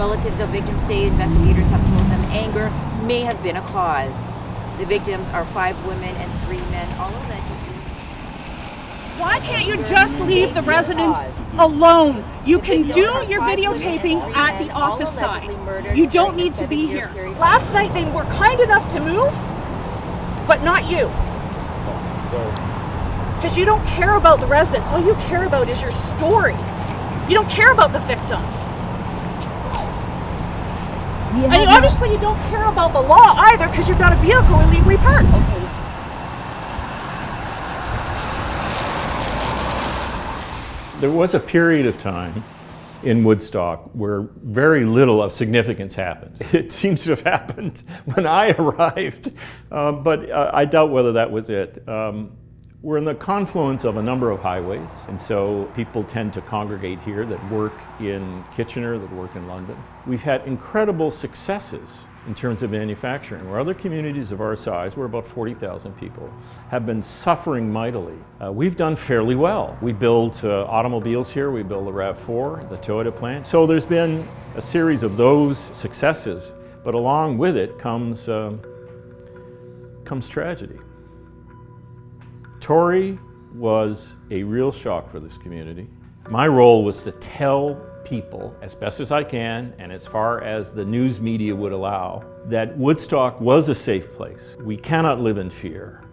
Relatives of victims say investigators have told them anger may have been a cause. The victims are 5 women and 3 men, all allegedly. Why can't you just leave the residents alone? You can do your videotaping at the office side. You don't need to be here. Last night they were kind enough to move, but not you. Because you don't care about the residents. All you care about is your story. You don't care about the victims. And obviously you don't care about the law either, because you've got a vehicle illegally parked. Okay. There was a period of time in Woodstock where very little of significance happened. It seems to have happened when I arrived, but I doubt whether that was it. We're in the confluence of a number of highways, and so people tend to congregate here that work in Kitchener, that work in London. We've had incredible successes in terms of manufacturing, where other communities of our size, we're about 40,000 people, have been suffering mightily. We've done fairly well. We build automobiles here, we build the RAV4, the Toyota plant. So there's been a series of those successes, but along with it comes tragedy. Tory was a real shock for this community. My role was to tell people, as best as I can, and as far as the news media would allow, that Woodstock was a safe place. We cannot live in fear.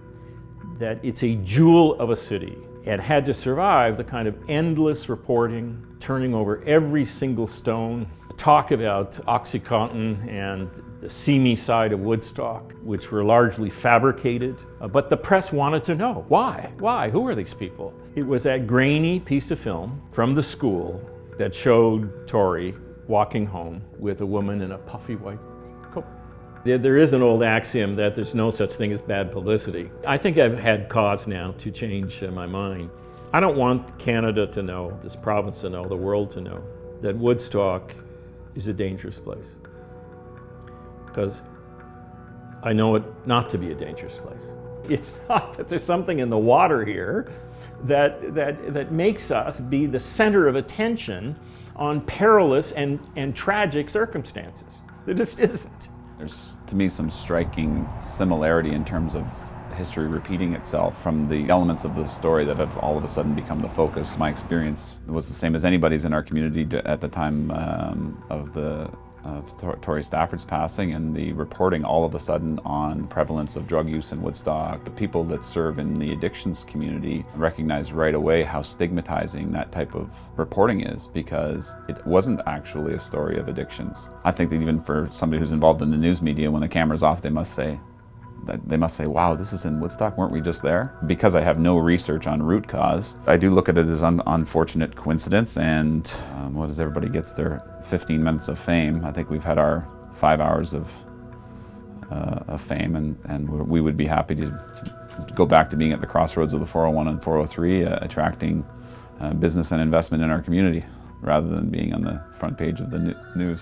That it's a jewel of a city. It had to survive the kind of endless reporting, turning over every single stone, talk about OxyContin and the seamy side of Woodstock, which were largely fabricated. But the press wanted to know, why? Why? Who are these people? It was that grainy piece of film from the school that showed Tory walking home with a woman in a puffy white coat. There is an old axiom that there's no such thing as bad publicity. I think I've had cause now to change my mind. I don't want Canada to know, this province to know, the world to know, that Woodstock is a dangerous place. Because I know it not to be a dangerous place. It's not that there's something in the water here that makes us be the center of attention on perilous and tragic circumstances. There just isn't. There's, to me, some striking similarity in terms of history repeating itself from the elements of the story that have all of a sudden become the focus. My experience was the same as anybody's in our community at the time of Tory Stafford's passing, and the reporting all of a sudden on prevalence of drug use in Woodstock. The people that serve in the addictions community recognize right away how stigmatizing that type of reporting is, because it wasn't actually a story of addictions. I think that even for somebody who's involved in the news media, when the camera's off, they must say, wow, this is in Woodstock, weren't we just there? Because I have no research on root cause, I do look at it as an unfortunate coincidence, and what is everybody gets their 15 minutes of fame. I think we've had our 5 hours of fame, and we would be happy to go back to being at the crossroads of the 401 and 403, attracting business and investment in our community, rather than being on the front page of the news.